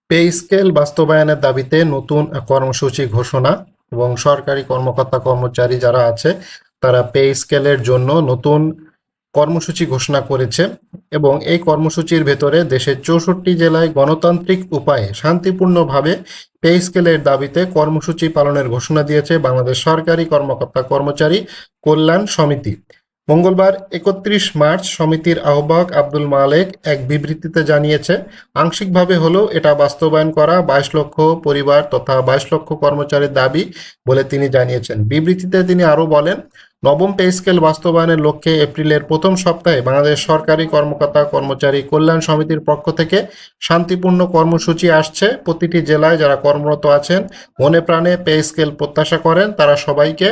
Pay scale বাস্তবায়নের দাবিতে নতুন কর্মসূচি ঘোষণা এবং সরকারি কর্মকর্তা কর্মচারী যারা আছে তারা পে স্কেলের জন্য নতুন কর্মসূচি ঘোষণা করেছে এবং এই কর্মসূচির ভেতরে দেশের 64 জেলায় গণতান্ত্রিক উপায়ে শান্তিপূর্ণভাবে পে স্কেলের দাবিতে কর্মসূচি পালনের ঘোষণা দিয়েছে বাংলাদেশ সরকারি কর্মকর্তা কর্মচারী কল্যাণ সমিতি। মঙ্গলবার 31 মার্চ সমিতির আহ্বায়ক আব্দুল মালেক এক বিবৃতিতে জানিয়েছে, আংশিকভাবে হলেও এটা বাস্তবায়ন করা 22 লক্ষ পরিবার তথা 22 লক্ষ কর্মচারীর দাবি বলে তিনি জানিয়েছেন। বিবৃতিতে তিনি আরও বলেন, নবম পে স্কেল বাস্তবায়নের লক্ষ্যে এপ্রিলের প্রথম সপ্তাহে বাংলাদেশ সরকারি কর্মকর্তা কর্মচারী কল্যাণ সমিতির পক্ষ থেকে শান্তিপূর্ণ কর্মসূচি আসছে। প্রতিটি জেলায় যারা কর্মরত আছেন মনে প্রাণে পে স্কেল প্রত্যাশা করেন তারা সবাইকে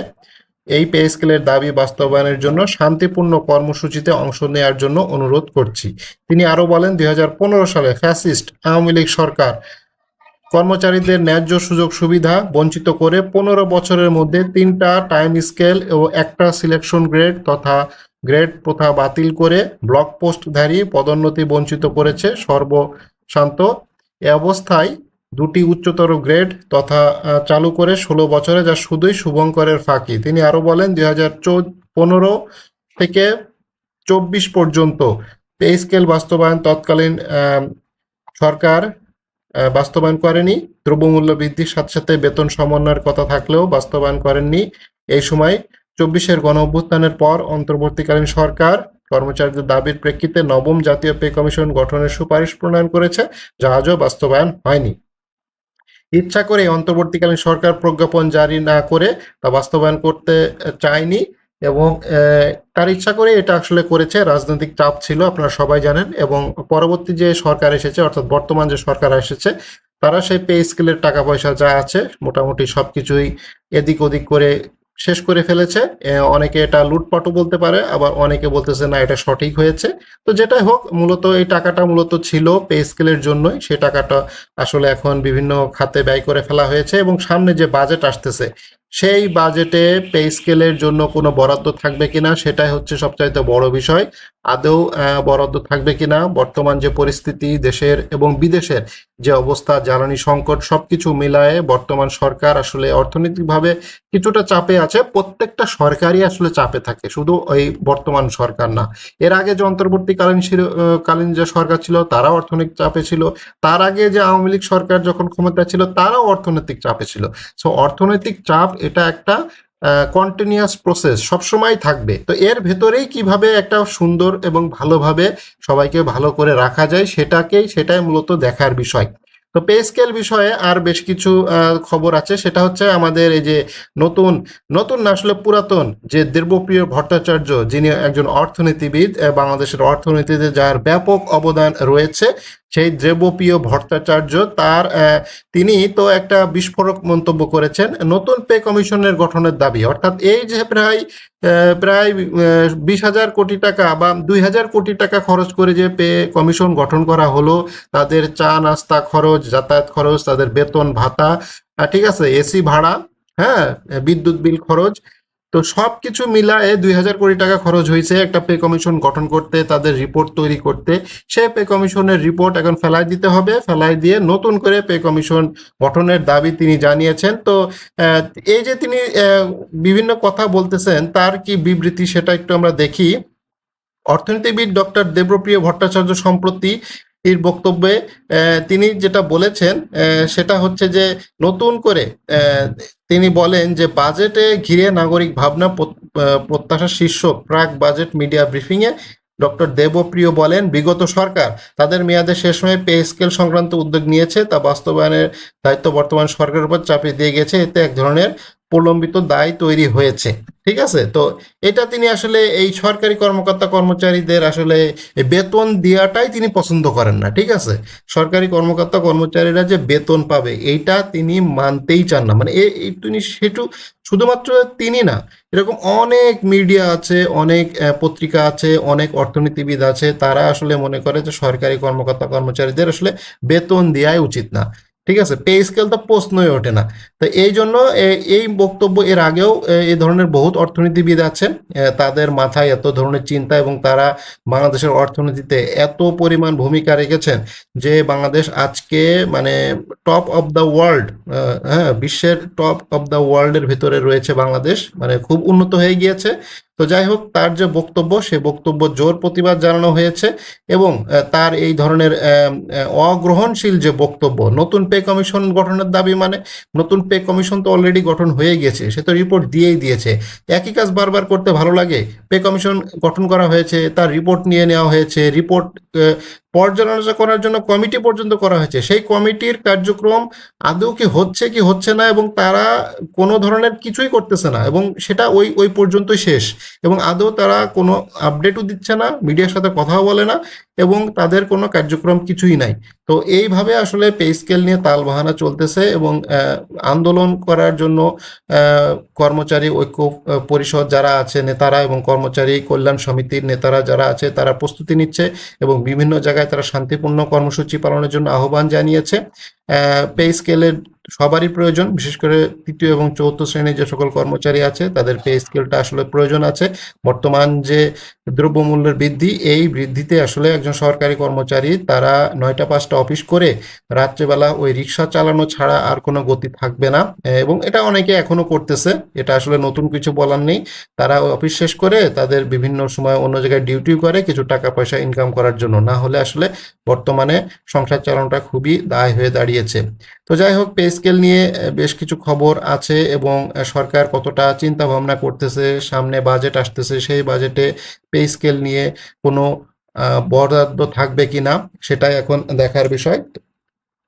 এই পে স্কেলের দাবি বাস্তবায়নের জন্য শান্তিপূর্ণ কর্মসূচিতে অংশ নেওয়ার জন্য অনুরোধ করছি। তিনি আরও বলেন, 2015 সালে ফ্যাসিস্ট আওয়ামী লীগ সরকার কর্মচারীদের ন্যায্য সুযোগ সুবিধা বঞ্চিত করে 15 বছরের মধ্যে 3টা টাইম স্কেল ও একটা সিলেকশন গ্রেড তথা গ্রেড প্রথা বাতিল করে ব্লক পোস্টধারী পদোন্নতি বঞ্চিত করেছে সর্বশান্ত। এ অবস্থায় 2টি উচ্চতর গ্রেড তথা চালু করে 16 বছরে, যা শুধুই শুভঙ্করের ফাঁকি। তিনি আরও বলেন, 2015 থেকে 24 পর্যন্ত পে স্কেল বাস্তবায়ন তৎকালীন সরকার বাস্তবায়ন করেনি। দ্রব্যমূল্য বৃদ্ধির সাথে সাথে বেতন সমন্বয়ের কথা থাকলেও বাস্তবায়ন করেননি। এই সময় 24-এর গণঅভ্যুত্থানের পর অন্তর্বর্তীকালীন সরকার কর্মচারীদের দাবির প্রেক্ষিতে নবম জাতীয় পে কমিশন গঠনের সুপারিশ প্রণয়ন করেছে, যা আজও বাস্তবায়ন হয়নি। ইচ্ছা করে অন্তর্বর্তীকালীন সরকার প্রজ্ঞাপন জারি না করে তা বাস্তবায়ন করতে চায়নি এবং তার ইচ্ছা করে এটা আসলে করেছে। রাজনৈতিক চাপ ছিল, আপনারা সবাই জানেন, এবং পরবর্তী যে সরকার এসেছে অর্থাৎ বর্তমান যে সরকার এসেছে তারা সেই পে স্কেলের টাকা পয়সা যা আছে মোটামুটি সবকিছুই এদিক ওদিক করে শেষ করে ফেলেছে। অনেকে এটা লুটপাটও বলতে পারে, আবার অনেকে বলতেছে না এটা সঠিক হয়েছে। তো যেটাই হোক, মূলত এই টাকাটা মূলত ছিল পে স্কেলের জন্যই। সেই টাকাটা আসলে এখন বিভিন্ন খাতে ব্যয় করে ফেলা হয়েছে এবং সামনে যে বাজেট আসতেছে সেই বাজেটে পে স্কেলের জন্য কোনো বরাদ্দ থাকবে কিনা সেটাই হচ্ছে সবচাইতে বড় বিষয়। আদৌ বরাদ্দ থাকবে কিনা, বর্তমান যে পরিস্থিতি দেশের এবং বিদেশের যে অবস্থা, জ্বালানি সংকট, সবকিছু মিলায়ে বর্তমান সরকার আসলে অর্থনৈতিকভাবে কিছুটা চাপে আছে। প্রত্যেকটা সরকারই আসলে চাপে থাকে, শুধু ওই বর্তমান সরকার না। এর আগে যে অন্তর্বর্তীকালীন যে সরকার ছিল তারাও অর্থনৈতিক চাপে ছিল। তার আগে যে আওয়ামী লীগ সরকার যখন ক্ষমতা ছিল তারাও অর্থনৈতিক চাপে ছিল। সো অর্থনৈতিক চাপ এটা একটা কন্টিনিউয়াস প্রসেস, সবসময় থাকবে। তো এর ভেতরেই কিভাবে একটা সুন্দর এবং ভালোভাবে সবাইকে ভালো করে রাখা যায় সেটাই মূলত দেখার বিষয়। তো পে স্কেল বিষয়ে আর বেশ কিছু খবর আছে। সেটা হচ্ছে আমাদের এই যে নতুন নতুন না আসলে পুরাতন যে দেবপ্রিয় ভট্টাচার্য, যিনি একজন অর্থনীতিবিদ, বাংলাদেশের অর্থনীতিতে যার ব্যাপক অবদান রয়েছে, সেই দেবপ্রিয় ভট্টাচার্য তিনি তো একটা বিস্ফোরক মন্তব্য করেছেন নতুন পে কমিশনের গঠনের দাবি। অর্থাৎ এই যে প্রায় 20,000 কোটি টাকা বা 2,000 কোটি টাকা খরচ করে যে পে কমিশন গঠন করা হলো, তাদের চা নাস্তা খরচ, যাতায়াত খরচ, তাদের বেতন ভাতা, ঠিক আছে, এসি ভাড়া, হ্যাঁ, বিদ্যুৎ বিল খরচ, তো সবকিছু মিলায়ে 2,000 কোটি টাকা খরচ হয়েছে একটা পে কমিশন গঠন করতে, তাদের রিপোর্ট তৈরি করতে। সেই পে কমিশনের রিপোর্ট এখন ফেলাই দিতে হবে, ফেলাই দিয়ে নতুন করে পে কমিশন গঠনের দাবি তিনি জানিয়েছেন। তো এই যে তিনি বিভিন্ন কথা বলতেছেন, তার কি বিবৃতি সেটা একটু আমরা দেখি। অর্থনীতিবিদ ডক্টর দেবপ্রিয় ভট্টাচার্য সম্প্রতি এর বক্তব্যে তিনি যেটা বলেছেন সেটা হচ্ছে যে নতুন করে তিনি বলেন যে বাজেটে ঘিরে নাগরিক ভাবনা প্রত্যাশা শীর্ষক প্রাক বাজেট মিডিয়া ব্রিফিংয়ে ডক্টর দেবপ্রিয় বলেন, বিগত সরকার তাদের মেয়াদে শেষ হয়ে পে স্কেল সংক্রান্ত উদ্যোগ নিয়েছে, তা বাস্তবায়নের দায়িত্ব বর্তমান সরকারের উপর চাপিয়ে দিয়ে গেছে। এতে এক ধরনের প্রলম্বিত দায় তৈরি হয়েছে। ঠিক আছে, তো এটা তিনি আসলে এই সরকারি কর্মকর্তা কর্মচারীদের আসলে বেতন দেওয়াটাই তিনি পছন্দ করেন না। ঠিক আছে, সরকারি কর্মকর্তা কর্মচারীরা যে বেতন পাবে এইটা তিনি মানতেই চান না। মানে তিনি শুধুমাত্র তিনি না, এরকম অনেক মিডিয়া আছে, অনেক পত্রিকা আছে, অনেক অর্থনীতিবিদ আছে, তারা আসলে মনে করে যে সরকারি কর্মকর্তা কর্মচারীদের আসলে বেতন দেওয়াই উচিত না। ঠিক আছে, পে স্কেল তো প্রশ্নই ওঠে না। তো এই জন্য এই বক্তব্য এর আগেও এই ধরনের বহুত অর্থনীতিবিদ আছেন, তাদের মাথায় এত ধরনের চিন্তা এবং তারা বাংলাদেশের অর্থনীতিতে এত পরিমাণ ভূমিকা রেখেছেন যে বাংলাদেশ আজকে মানে টপ অফ দ্য ওয়ার্ল্ড, হ্যাঁ, বিশ্বের টপ অফ দ্য ওয়ার্ল্ডের ভিতরে রয়েছে বাংলাদেশ, মানে খুব উন্নত হয়ে গিয়েছে। তো যাই হোক, তার যে বক্তব্য, সে বক্তব্য জোর প্রতিবাদ জানানো হয়েছে এবং তার এই ধরনের অগ্রহণশীল যে বক্তব্য, নতুন পে কমিশন গঠনের দাবি, মানে নতুন পে কমিশন তো অলরেডি গঠন হয়ে গেছে, সে তো রিপোর্ট দিয়েই দিয়েছে। একই কাজ বারবার করতে ভালো লাগে? পে কমিশন গঠন করা হয়েছে, তার রিপোর্ট নিয়ে নেওয়া হয়েছে, রিপোর্ট পর্যালোচনা করার জন্য কমিটি পর্যন্ত করা হয়েছে। সেই কমিটির কার্যক্রম আদৌ কি হচ্ছে কি হচ্ছে না, এবং তারা কোনো ধরনের কিছুই করতেছে না, এবং সেটা ওই ওই পর্যন্তই শেষ। এবং আদৌ তারা কোনো আপডেটও দিচ্ছে না, মিডিয়ার সাথে কথাও বলে না, এবং তাদের কোনো কার্যক্রম কিছুই নাই। তো এইভাবে আসলে পে স্কেল নিয়ে তালবাহানা চলতেছে, এবং আন্দোলন করার জন্য কর্মচারী ঐক্য পরিষদ যারা আছে নেতারা এবং কর্মচারী কল্যাণ সমিতির নেতারা যারা আছে তারা প্রস্তুতি নিচ্ছে এবং বিভিন্ন জায়গায় তারা শান্তিপূর্ণ কর্মসূচি পালনের জন্য আহ্বান জানিয়েছে। পে স্কেলের সবারই প্রয়োজন, বিশেষ করে তৃতীয় এবং চতুর্থ শ্রেণীর যে সকল কর্মচারী আছে তাদের পে স্কেলটা আসলে প্রয়োজন আছে। বর্তমান যে দ্রব্যমূল্যের বৃদ্ধি, এই বৃদ্ধিতে আসলে একজন সরকারি কর্মচারী তারা 9টা 5টা অফিস করে রাত্রেবেলা ওই রিক্সা চালানো ছাড়া আর কোনো গতি থাকবে না, এবং এটা অনেকে এখনো করতেছে, এটা আসলে নতুন কিছু বলার নেই। তারা অফিস শেষ করে তাদের বিভিন্ন সময় অন্য জায়গায় ডিউটি করে কিছু টাকা পয়সা ইনকাম করার জন্য, না হলে আসলে বর্তমানে সংসার চালানোটা খুবই দায় হয়ে দাঁড়িয়েছে। তো যাই হোক, পে স্কেল নিয়ে বেশ কিছু খবর আছে, এবং সরকার কতটা চিন্তা ভাবনা করতেছে, সামনে বাজেট আসতেছে, সেই বাজেটে পে স্কেল নিয়ে কোনো বরাদ্দ থাকবে কিনা সেটাই এখন দেখার বিষয়।